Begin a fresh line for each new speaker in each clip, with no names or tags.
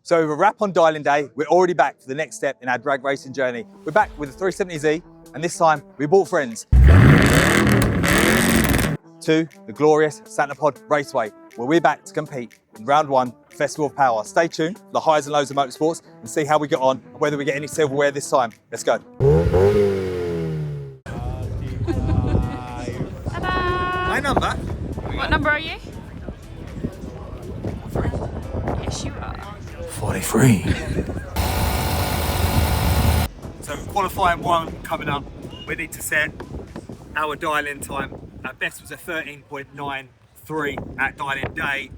So with a wrap on dialing day, we're already back for the next step in our drag racing journey. We're back with the 370Z, and this time we brought friends to the glorious Santa Pod Raceway, where we're back to compete in round 1, Festival of Power. Stay tuned for the highs and lows of motorsports and see how we get on and whether we get any silverware this time. Let's go. My number?
What number are you? 3. Yes, you are.
43. So qualifying 1 coming up. We need to set our dial-in time. Our best was a 13.93 at dial-in day.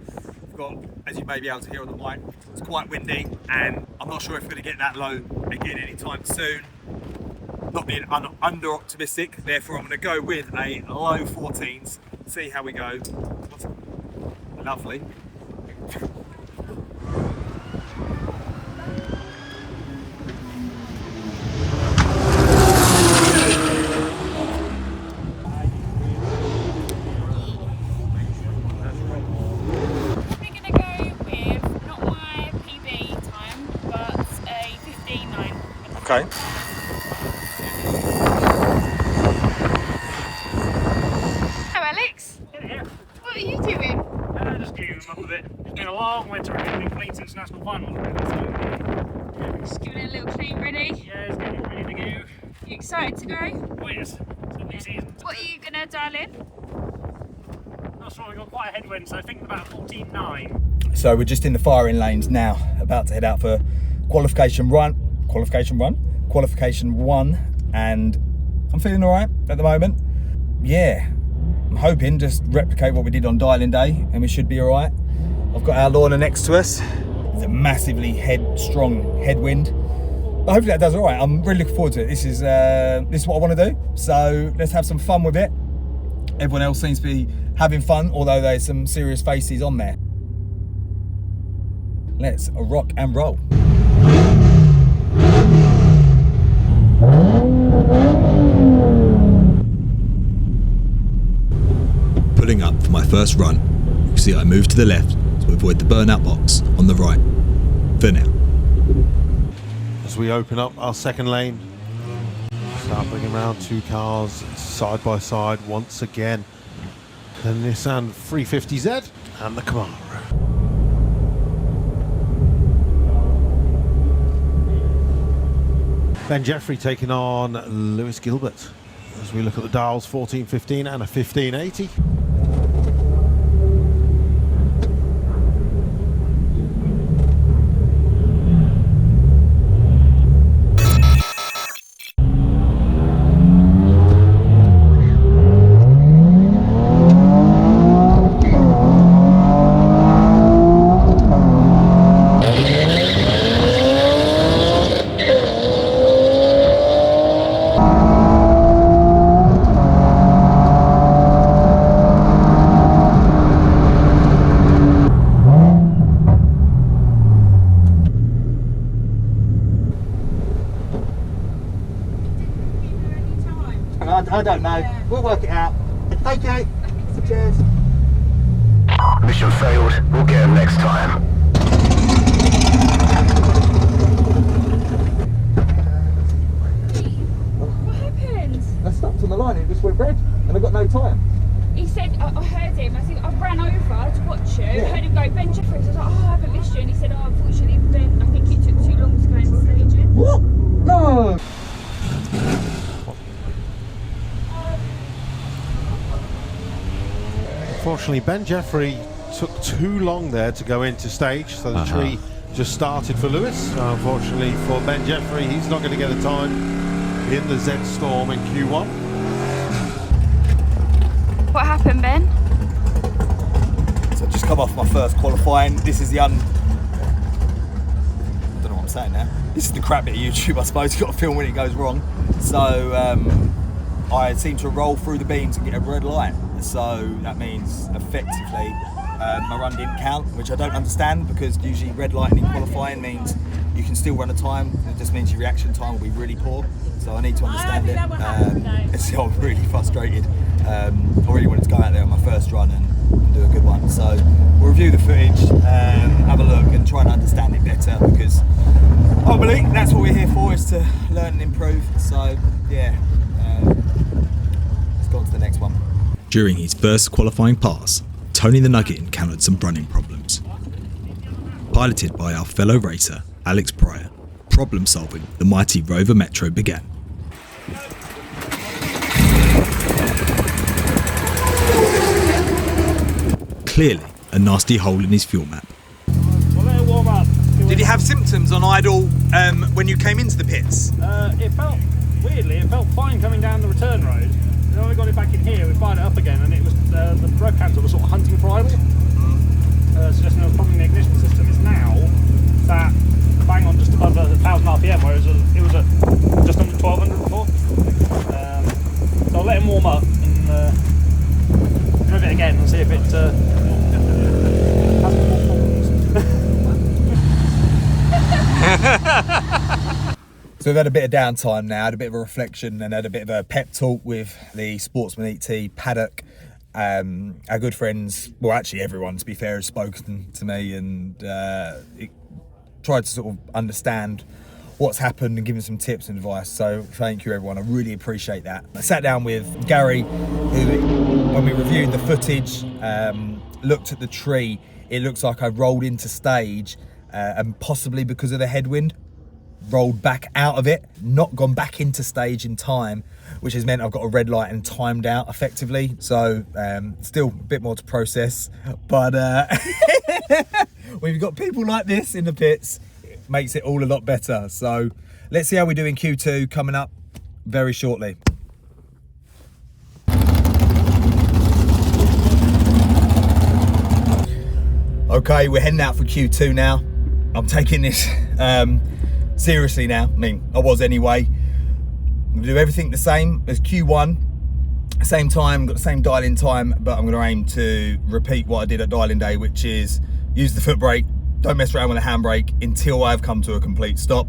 We've got, as you may be able to hear on the mic, it's quite windy, and I'm not sure if we're going to get that low again anytime soon. Not being under optimistic, therefore I'm going to go with a low 14s. See how we go. Lovely. Okay.
Hello, Alex.
Yeah.
What are you doing?
Just gearing up a bit. It's been a long winter in Clean International Final.
Just giving it a little clean ready.
Yeah, it's getting ready to go.
You excited to go?
Oh yes, it's a new season.
What are you gonna dial in?
Not sure, we've got quite a headwind, so I think about 14.9.
So we're just in the firing lanes now, about to head out for qualification 1, and I'm feeling all right at the moment. Yeah, I'm hoping just replicate what we did on dialing day, and we should be all right. I've got our Lorna next to us. It's a massively strong headwind, but hopefully that does all right. I'm really looking forward to it. This is what I want to do. So let's have some fun with it. Everyone else seems to be having fun, although there's some serious faces on there. Let's rock and roll.
Pulling up for my first run, you see I move to the left to avoid the burnout box on the right, for now.
As we open up our second lane, start bringing around 2 cars side by side once again. The Nissan 350Z and the Camaro. Ben Jeffrey taking on Lewis Gilbert as we look at the dials, 1415 and a 1580.
I don't know. We'll work it out. Thank you. Cheers.
Mission failed. We'll get him next time.
What happened?
I stopped on the line and it just went red, and I got no time.
He said, I heard him. I think I ran over to watch you.
Yeah.
I heard him go, Ben Jeffries. I was like, oh, I haven't missed you. And he said, oh, unfortunately, Ben, I think it took too long to go into staging.
What? No.
Unfortunately, Ben Jeffrey took too long there to go into stage, so the tree just started for Lewis. So unfortunately for Ben Jeffrey, he's not going to get a time in the ZTORM in Q1.
What happened, Ben?
So I've just come off my first qualifying. This is the I don't know what I'm saying now. This is the crap bit of YouTube, I suppose. You've got to film when it goes wrong. So I seem to roll through the beams and get a red light. So that means effectively my run didn't count, which I don't understand, because usually red lighting in qualifying means you can still run a time. It just means your reaction time will be really poor. So I need to understand it. So I'm really frustrated. I really wanted to go out there on my first run and do a good one. So we'll review the footage, have a look and try and understand it better, because ultimately that's what we're here for, is to learn and improve. So yeah, let's go on to the next one.
During his first qualifying pass, Tony the Nugget encountered some running problems. Piloted by our fellow racer, Alex Pryor, problem solving the mighty Rover Metro began. Clearly a nasty hole in his fuel map.
We'll let it warm up.
Did you have symptoms on idle when you came into the pits?
It felt fine coming down the return road. Then when we got it back in here, we fired it up again, and it was the brake cancel was sort of hunting for idle, suggesting there was a problem in the ignition system. It's now that bang on just above 1,000 RPM, whereas it was at just under 1,200 before. So I'll let him warm up and move it again and see if it has more problems.
So we've had a bit of downtime now, had a bit of a reflection and had a bit of a pep talk with the Sportsman ET paddock. Our good friends, well actually everyone to be fair, has spoken to me and tried to sort of understand what's happened and given some tips and advice. So thank you everyone, I really appreciate that. I sat down with Gary, who when we reviewed the footage, looked at the tree, it looks like I rolled into stage and possibly because of the headwind, rolled back out of it, not gone back into stage in time, which has meant I've got a red light and timed out effectively. So still a bit more to process, but when you've got people like this in the pits, it makes it all a lot better. So let's see how we do in Q2 coming up very shortly. Okay, we're heading out for Q2 now. I'm taking this seriously now. I mean, I was anyway. I'm gonna do everything the same as Q1, same time, got the same dial-in time, but I'm gonna aim to repeat what I did at dial-in day, which is use the foot brake, don't mess around with the handbrake until I've come to a complete stop.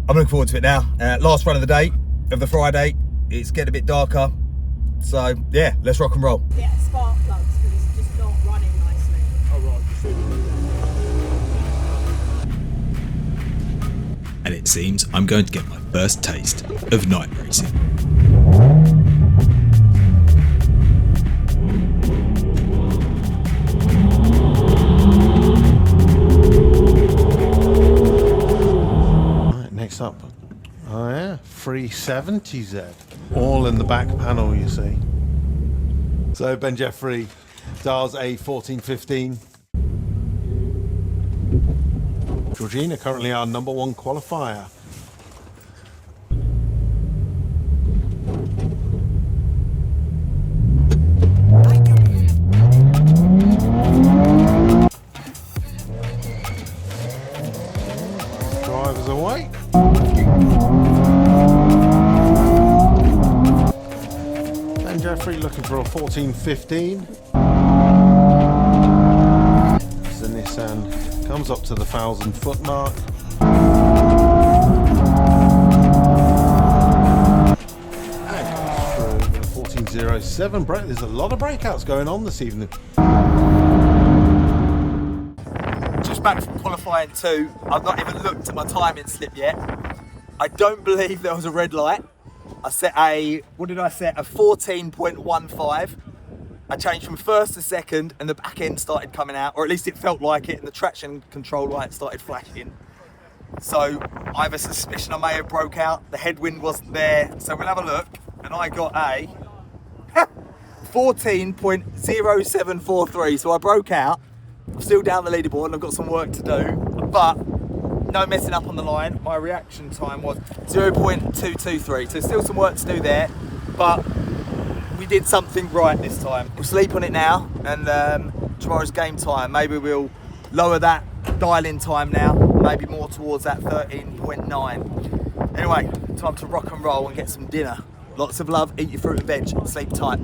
I'm looking forward to it now. Last run of the day, of the Friday. It's getting a bit darker. So yeah, let's rock and roll.
Yeah, spark plugs because it's just not running nicely.
Oh, right.
And it seems I'm going to get my first taste of night racing.
Right, next up. Oh yeah, 370Z. All in the back panel, you see. So Ben Jeffrey dials a 1415. Georgina, currently our #1 qualifier. Drivers away. Ben Jeffrey looking for a 1415. The Nissan comes up to the 1,000-foot mark. And goes through the 1407 break. There's a lot of breakouts going on this evening.
Just back from qualifying 2, I've not even looked at my timing slip yet. I don't believe there was a red light. I set a, what did I set? A 14.15. I changed from first to second and the back end started coming out, or at least it felt like it, and the traction control light started flashing. So I have a suspicion I may have broke out. The headwind wasn't there. So we'll have a look. And I got a 14.0743. So I broke out. I'm still down the leaderboard and I've got some work to do, but no messing up on the line. My reaction time was 0.223. So still some work to do there, but we did something right this time. We'll sleep on it now, and tomorrow's game time. Maybe we'll lower that dial-in time now, maybe more towards that 13.9. Anyway, time to rock and roll and get some dinner. Lots of love, eat your fruit and veg, sleep tight.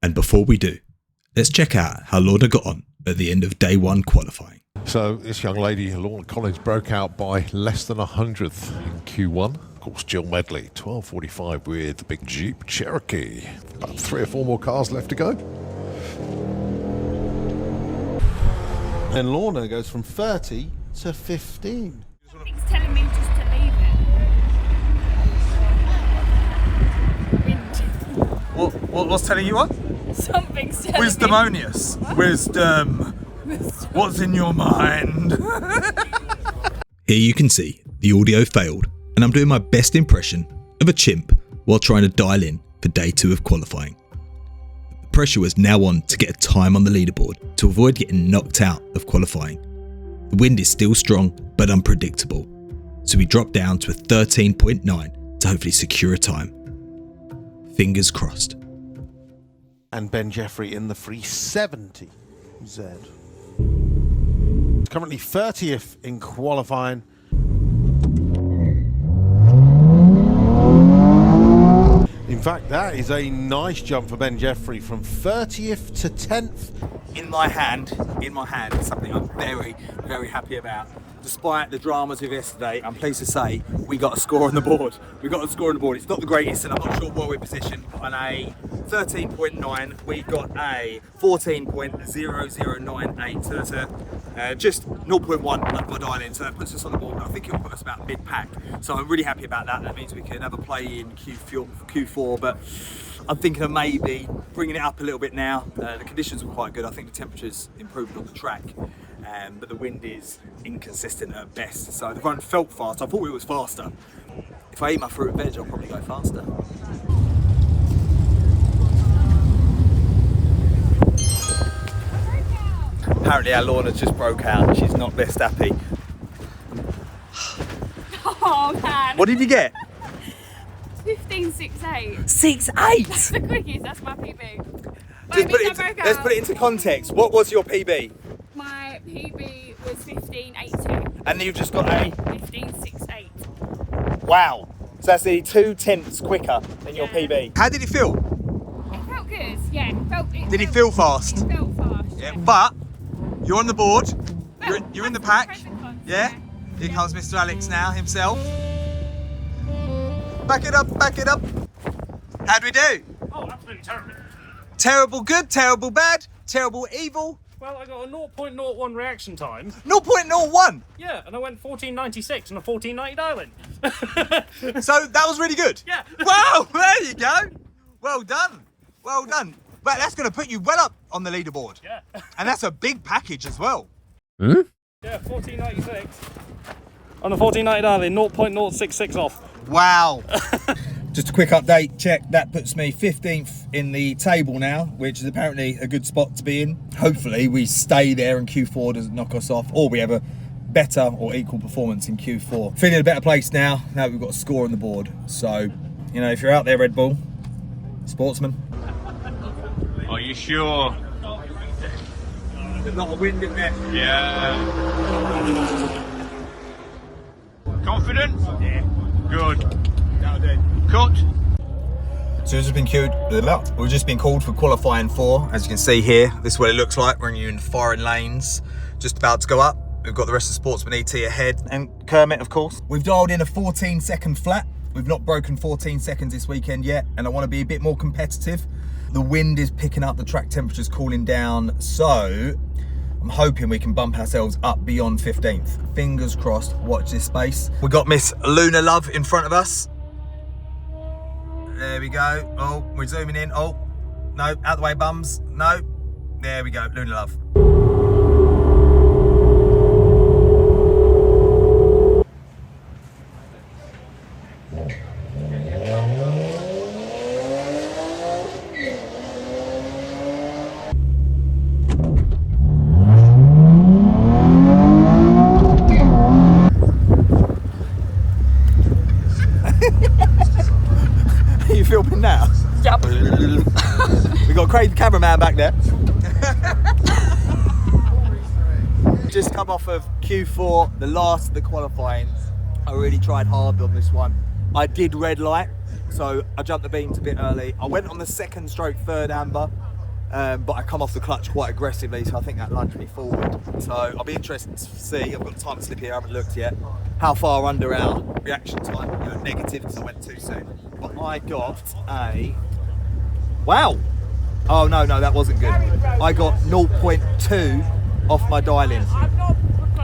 And before we do, let's check out how Lorna got on at the end of day 1 qualifying.
So this young lady, Lorna Collins, broke out by less than 100th in Q1. Of course, Jill Medley, 12:45 with the big Jeep Cherokee. About 3 or 4 more cars left to go.
And Lorna goes from 30 to 15.
Something's telling me just to leave it.
What's telling you what?
Something's telling
Wisdomonius. Wisdom. What's in your mind?
Here you can see the audio failed, and I'm doing my best impression of a chimp while trying to dial in for day 2 of qualifying. The pressure was now on to get a time on the leaderboard to avoid getting knocked out of qualifying. The wind is still strong but unpredictable, so we dropped down to a 13.9 to hopefully secure a time. Fingers crossed.
And Ben Jeffrey in the 370Z. Currently 30th in qualifying. In fact, that is a nice jump for Ben Jeffrey from 30th to 10th.
In my hand, something I'm very, very happy about. Despite the dramas of yesterday, I'm pleased to say we got a score on the board. It's not the greatest, and I'm not sure where we're positioned. On a 13.9, we got a 14.0098. So that's just 0.1 under my dial-in. So that puts us on the board. I think it'll put us about mid-pack. So I'm really happy about that. That means we can have a play in Q4, but I'm thinking of maybe bringing it up a little bit now. The conditions were quite good. I think the temperature's improved on the track, but the wind is inconsistent at best. So the run felt fast. I thought it was faster. If I eat my fruit and veg, I'll probably go faster. Apparently our Lorna just broke out. She's not best happy.
Oh man.
What did you get?
15.68.
6.8.
That's the quickest. That's my PB.
Let's put it into context. What was your PB?
My PB was 15.82.
And you've just got a
15.68.
wow. So that's nearly 2/10 quicker than your
Yeah.
PB. How did it feel?
It felt good. Yeah.
Did it feel fast?
It felt fast.
Yeah. But you're on the board.
Well,
You're in the
that's
pack.
present ones,
Yeah. Here comes Mr. Alex now himself. Back it up. How'd we do?
Oh, absolutely terrible.
Terrible good, terrible bad, terrible evil.
Well, I got a 0.01 reaction time.
0.01.
Yeah, and I went 14.96 and a 14.90 dial-in.
So that was really good.
Yeah.
Wow, there you go. Well done. But that's going to put you well up on the leaderboard.
Yeah.
And that's a big package as well.
Yeah, 14.96. On the 14.90 dial-in, 0.066 off.
Wow. Just a quick update check. That puts me 15th in the table now, which is apparently a good spot to be in. Hopefully we stay there and Q4 doesn't knock us off, or we have a better or equal performance in Q4. Feeling in a better place now that we've got a score on the board. So, you know, if you're out there, Red Bull, Sportsman.
Are you sure?
There's not a wind in there.
Yeah. Confident?
Yeah.
Good.
That'll do.
Cut.
So we've just been called for qualifying 4. As you can see here, this is what it looks like when you're in foreign lanes. Just about to go up. We've got the rest of Sportsman ET ahead, and Kermit, of course. We've dialed in a 14-second flat. We've not broken 14 seconds this weekend yet, and I want to be a bit more competitive. The wind is picking up, the track temperature's cooling down, so I'm hoping we can bump ourselves up beyond 15th. Fingers crossed, watch this space. We've got Miss Luna Love in front of us. There we go. Oh, we're zooming in. Oh, no, out the way, bums. No, there we go, Luna Love. Are you filming now?
Yep.
We got a crazy cameraman back there. Just come off of Q4, the last of the qualifying. I really tried hard on this one. I did red light, so I jumped the beams a bit early. I went on the 2nd/3rd amber, but I come off the clutch quite aggressively, so I think that lunged me forward. So I'll be interested to see, I've got the time slip here, I haven't looked yet, how far under our reaction time, negative because I went too soon. But I got a, wow, oh no, that wasn't good. I got 0.2 off my dial-in.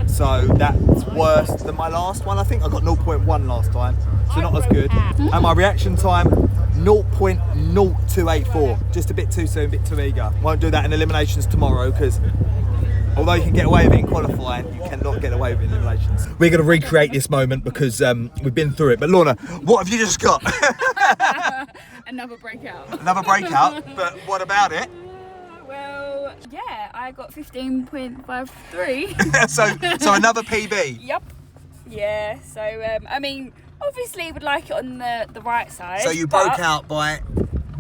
So that's worse than my last one. I think I got 0.1 last time, so not as good. And my reaction time, 0.0284. Just a bit too soon, a bit too eager. Won't do that in eliminations tomorrow, because although you can get away with it in qualifying, you cannot get away with it in eliminations. We're going to recreate this moment because we've been through it. But Lorna, what have you just got?
Another breakout.
Another breakout, but what about it?
Well, yeah, I got 15.53.
so another PB.
Yep. Yeah. So I mean, obviously, would like it on the right side.
So you broke out by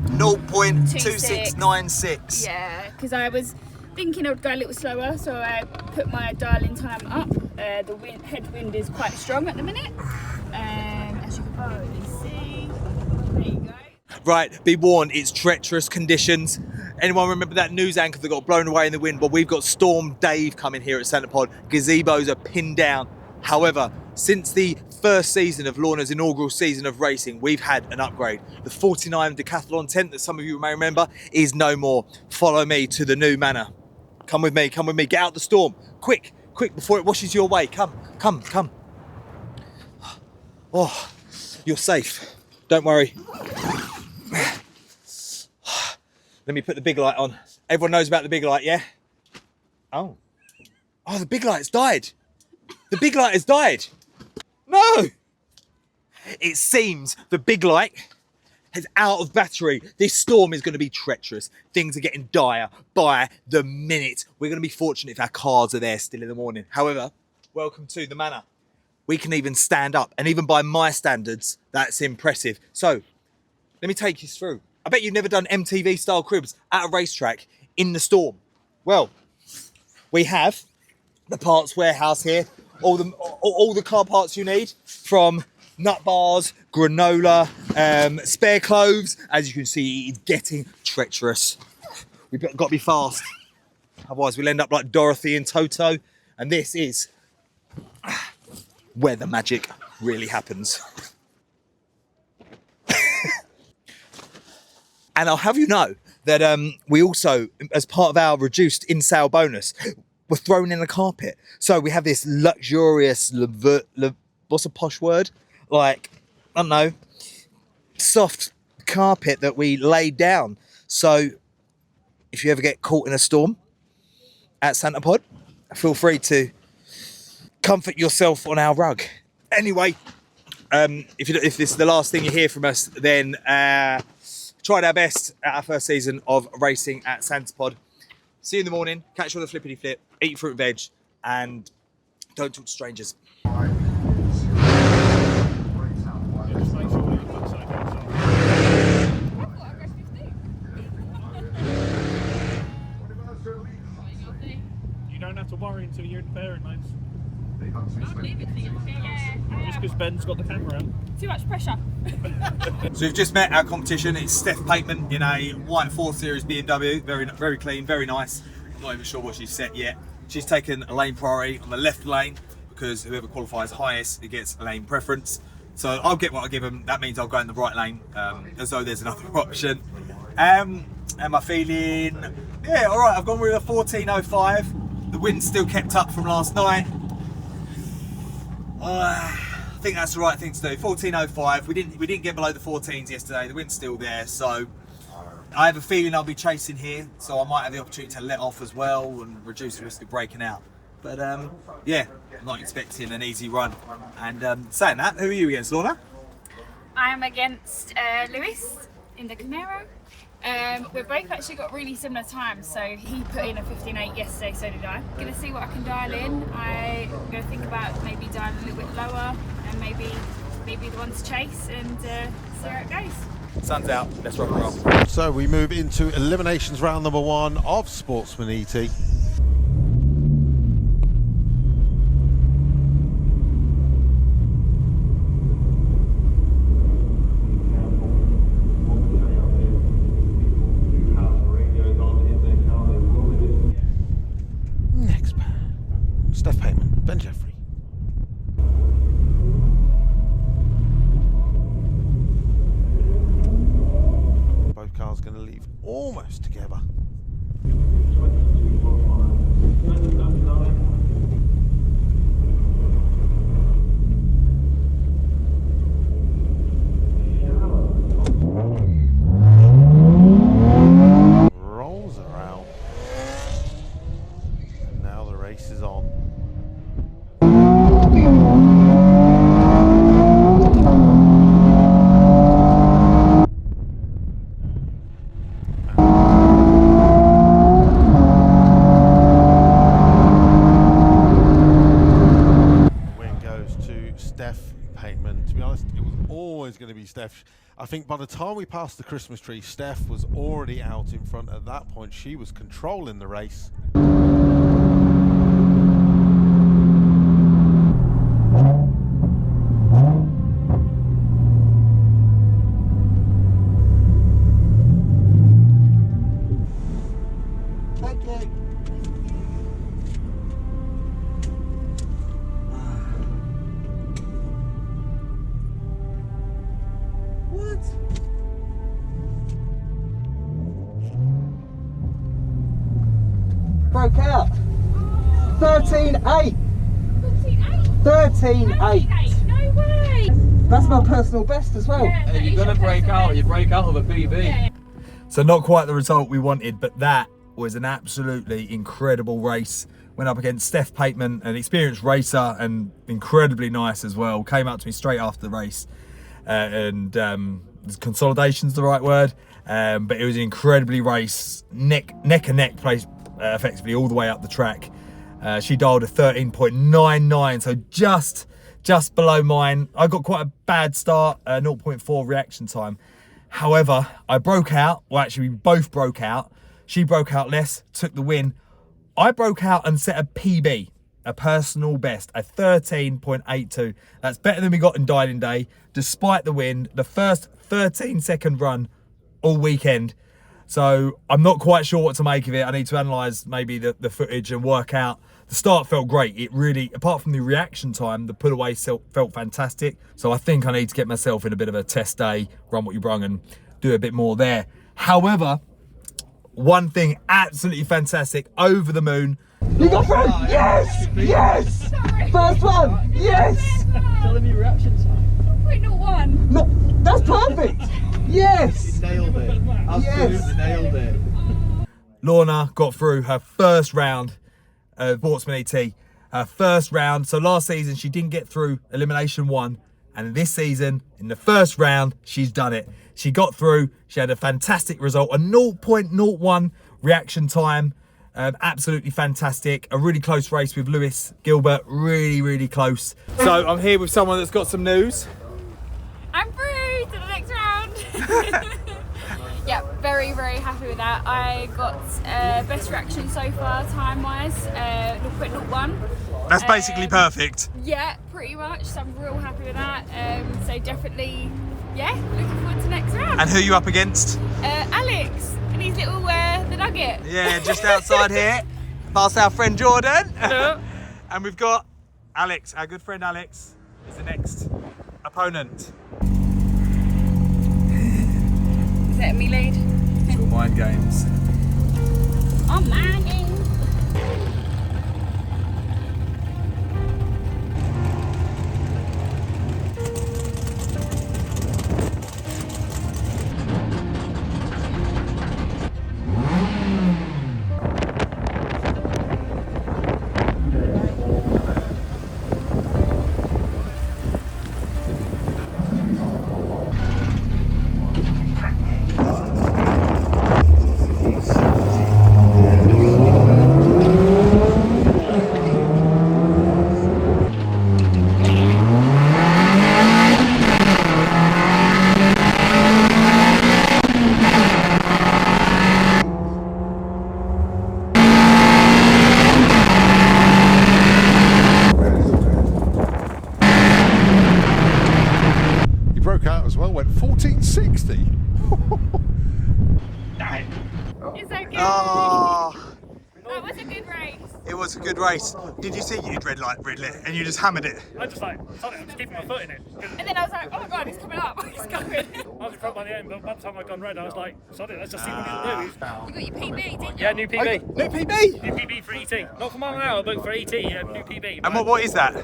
0.2696.
Yeah, because I was thinking I would go a little slower, so I put my dial-in time up. The headwind is quite strong at the minute, as you can probably see. There you go.
Right, be warned, it's treacherous conditions. Anyone remember that news anchor that got blown away in the wind? Well, we've got Storm Dave coming here at Santa Pod. Gazebos are pinned down. However, since the first season of Lorna's inaugural season of racing, we've had an upgrade. The 49 Decathlon tent that some of you may remember is no more. Follow me to the new manor. Come with me, get out the storm. Quick, before it washes you away. Come. Oh, you're safe. Don't worry. Let me put the big light on. Everyone knows about the big light, yeah? Oh, the big light's died. The big light has died. No! It seems the big light is out of battery. This storm is going to be treacherous. Things are getting dire by the minute. We're going to be fortunate if our cars are there still in the morning. However, welcome to the manor. We can even stand up, and even by my standards, that's impressive. So, let me take you through. I bet you've never done MTV style cribs at a racetrack in the storm. Well, we have the parts warehouse here. All the car parts you need, from nut bars, granola, spare clothes. As you can see, it's getting treacherous. We've got to be fast. Otherwise, we'll end up like Dorothy and Toto. And this is where the magic really happens. And I'll have you know that we also, as part of our reduced in-sale bonus, we're throwing in a carpet. So we have this luxurious, what's a posh word? Like, I don't know, soft carpet that we laid down. So if you ever get caught in a storm at Santa Pod, feel free to comfort yourself on our rug. Anyway, if this is the last thing you hear from us, then tried our best at our first season of racing at Santa Pod. See you in the morning, catch you on the flippity flip, eat fruit and veg, and don't talk to strangers.
You don't have to worry until you're in pairing lanes.
I'll leave it to you.
Just because Ben's got the camera out.
Too much pressure.
So we've just met our competition. It's Steph Pateman in a white 4 Series BMW. Very clean, very nice. I'm not even sure what she's set yet. She's taken a lane priority on the left lane because whoever qualifies highest, it gets a lane preference. So I'll get what I give them. That means I'll go in the right lane, as though there's another option. Am I feeling? Yeah, all right. I've gone with a 14.05. The wind still kept up from last night. I think that's the right thing to do. 14.05. We didn't get below the 14s yesterday. The wind's still there, so I have a feeling I'll be chasing here. So I might have the opportunity to let off as well and reduce the risk of breaking out. But yeah, I'm not expecting an easy run. And saying that, who are you against, Lorna?
I'm against Lewis in the Camaro. We've both actually got really similar times, so he put in a 15.8 yesterday, so did I. Gonna see what I can dial in. I'm gonna think about maybe dialing a little bit lower and maybe the one to chase and see how it goes.
Sun's out, let's rock and roll.
So we move into eliminations round number 1 of Sportsman ET. going to leave almost together. Rolls are out. And now the race is on. Going to be Steph. I think by the time we passed the Christmas tree, Steph was already out in front. At that point, she was controlling the race. Thank you.
Broke out. 13.8. 13.8.
No way.
That's my personal best as well.
Yeah,
If you're gonna break out, you break out of a PB.
Yeah.
So not quite the result we wanted, but that was an absolutely incredible race. Went up against Steph Pateman, an experienced racer and incredibly nice as well. Came up to me straight after the race. Consolidation's the right word. But it was an incredibly race, neck and neck place, effectively all the way up the track. She dialed a 13.99, so just below mine. I got quite a bad start, 0.4 reaction time. However, I broke out. Well, actually, we both broke out. She broke out less, took the win. I broke out and set a PB, a personal best, a 13.82. That's better than we got in Dialing Day, despite the wind. The first 13-second run all weekend. So I'm not quite sure what to make of it. I need to analyse maybe the footage and work out. The start felt great. It really, apart from the reaction time, the pull away felt fantastic. So I think I need to get myself in a bit of a test day, run what you brung and do a bit more there. However, one thing absolutely fantastic, over the moon.
You got through! Yes! Yes! First one! Yes!
Tell them your reaction time.
0.01.
No, that's perfect! Yes!
Nailed it. Absolutely nailed it.
Lorna got through her first round of Sportsman ET. Her first round. So last season she didn't get through Elimination 1. And this season, in the first round, she's done it. She got through. She had a fantastic result. A 0.01 reaction time. Absolutely fantastic. A really close race with Lewis Gilbert. Really, really close. So I'm here with someone that's got some news.
I'm through to the next round. Yeah, very, very happy with that. I got best reaction so far, time-wise, 0.01.
That's basically perfect.
Yeah, pretty much. So I'm real happy with that. So definitely, yeah, looking forward to next round.
And who are you up against?
Alex and his little the nugget.
Yeah, just outside here, past our friend Jordan.
Hello.
And we've got Alex, our good friend Alex, is the next opponent.
Is that me lead?
It's all mind games.
Oh, mind games.
As well, went 1460.
It's okay.
Oh,
That was a good race.
it was was a good race. Did you see you'd red lit and you just hammered it?
I just like, sorry, I'm just keeping my foot in it.
And then I was like, oh my god, he's coming up. He's coming.
I was in front by the end, but by the time I'd gone red, I was like, sorry, let's just see what he'll do.
You got your PB, didn't you?
Yeah, new PB.
New PB?
New PB for ET. Not for mile an hour, but for ET, yeah, new PB.
And what is that?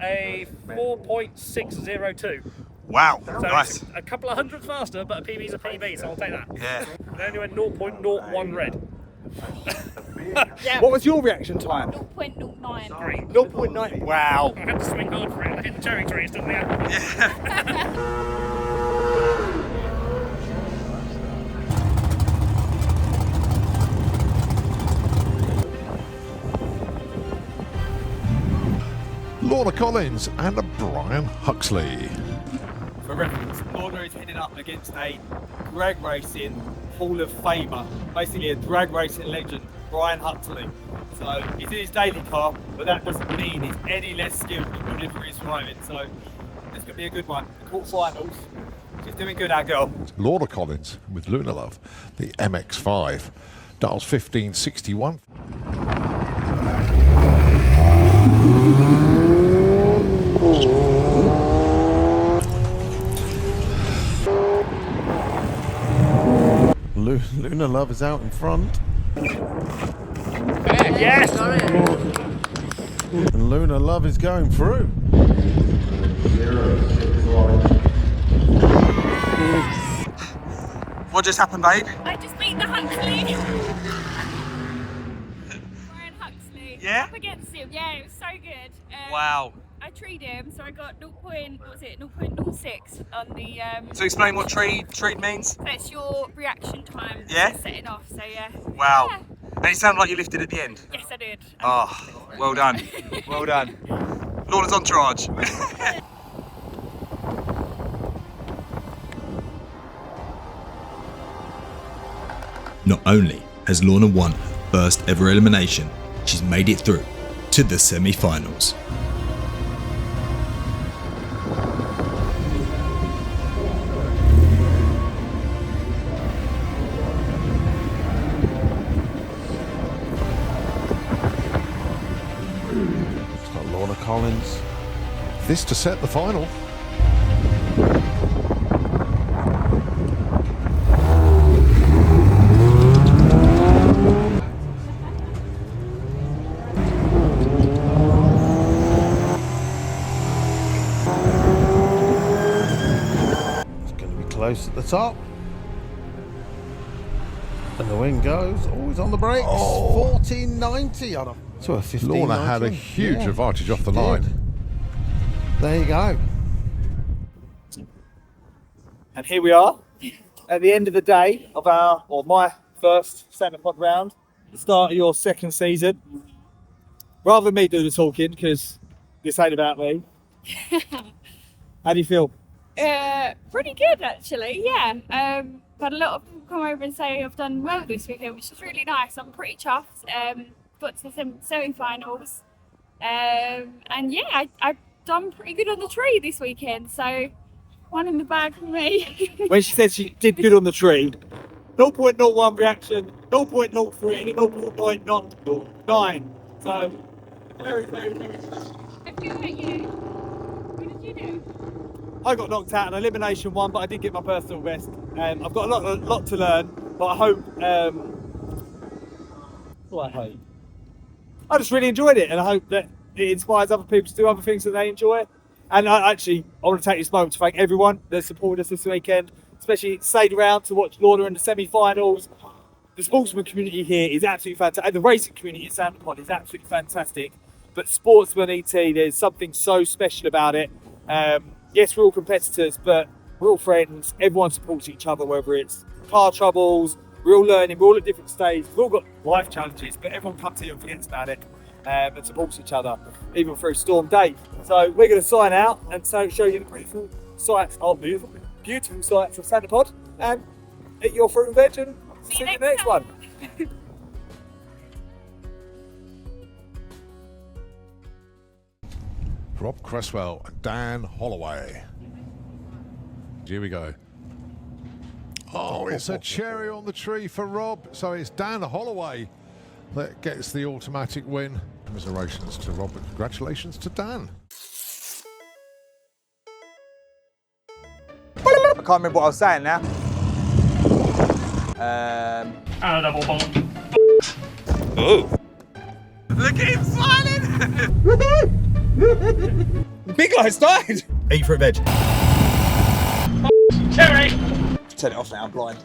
A 4.602.
Wow,
So
nice.
it's a couple of hundredths faster, but a PB's a PB, so I'll take that.
Yeah.
They only went 0.01 red.
Yeah.
What was your reaction time?
0.09.
0.9. Wow.
I had to swing hard for it. I hit the cherry tree, still in the apple.
Lorna Collins and Brian Huxley.
For reference, Lorna is heading up against a drag racing Hall of Famer, basically a drag racing legend, Brian Huxley. So he's in his daily car, but that doesn't mean he's any less skilled whenever he's driving. So it's going to be a good one. The quarterfinals, she's doing good, our girl.
Lorna Collins with Luna Love, the MX-5. Dials 1561. Luna Love is out in front.
Yes!
And Luna Love is going through.
What just happened, babe?
I just beat the Huxley. Brian Huxley.
Yeah?
Up against him. Yeah, it was so good.
Wow.
I treed him, so I got 0.06 on the.
So explain what treed means.
That's your reaction time.
Yeah?
Setting off. So yeah.
Wow.
Yeah.
And it sounded like you lifted at the end.
Yes, I did.
Oh, well done. Well done. Lorna's on charge.
Not only has Lorna won her first ever elimination, she's made it through to the semi-finals.
It's got Lorna Collins. This to set the final. Close at the top, and the wing goes. Always on the brakes. 1490 on a 15. Lorna had a huge advantage off the line. There you go.
And here we are at the end of the day of my first Santa Pod round, the start of your second season. Rather than me do the talking, because this ain't about me. How do you feel?
Pretty good actually, yeah. But a lot of people come over and say I've done well this weekend, which is really nice. I'm pretty chuffed. Got to the semi-finals, and yeah, I've done pretty good on the tree this weekend. So one in the bag for me.
When she said she did good on the tree, 0.01 reaction, 0.03, 0.9. So very, very, very good.
I feel like you. What did you do?
I got knocked out in elimination one, but I did get my personal best. I've got a lot to learn, but I hope. I just really enjoyed it, and I hope that it inspires other people to do other things that they enjoy. And I want to take this moment to thank everyone that supported us this weekend, especially stayed around to watch Lorna in the semi-finals. The sportsman community here is absolutely fantastic. The racing community at Santa Pod is absolutely fantastic. But Sportsman ET, there's something so special about it. Yes, we're all competitors, but we're all friends. Everyone supports each other, whether it's car troubles, we're all learning, we're all at different stages. We've all got life challenges, but everyone comes here and forgets about it and supports each other, even through storm day. So we're going to sign out and show you the beautiful sights, beautiful sights of Santa Pod, and eat your fruit and veg, and see you in the next one.
Rob Cresswell and Dan Holloway. Here we go. Oh, it's a cherry on the tree for Rob. So it's Dan Holloway that gets the automatic win. Commiserations to Robert. Congratulations to Dan.
I can't remember what I was saying now.
Double bomb.
Oh. Look at him smiling! The big guy's died! Eat for a veg.
Cherry!
Turn it off now, I'm blind.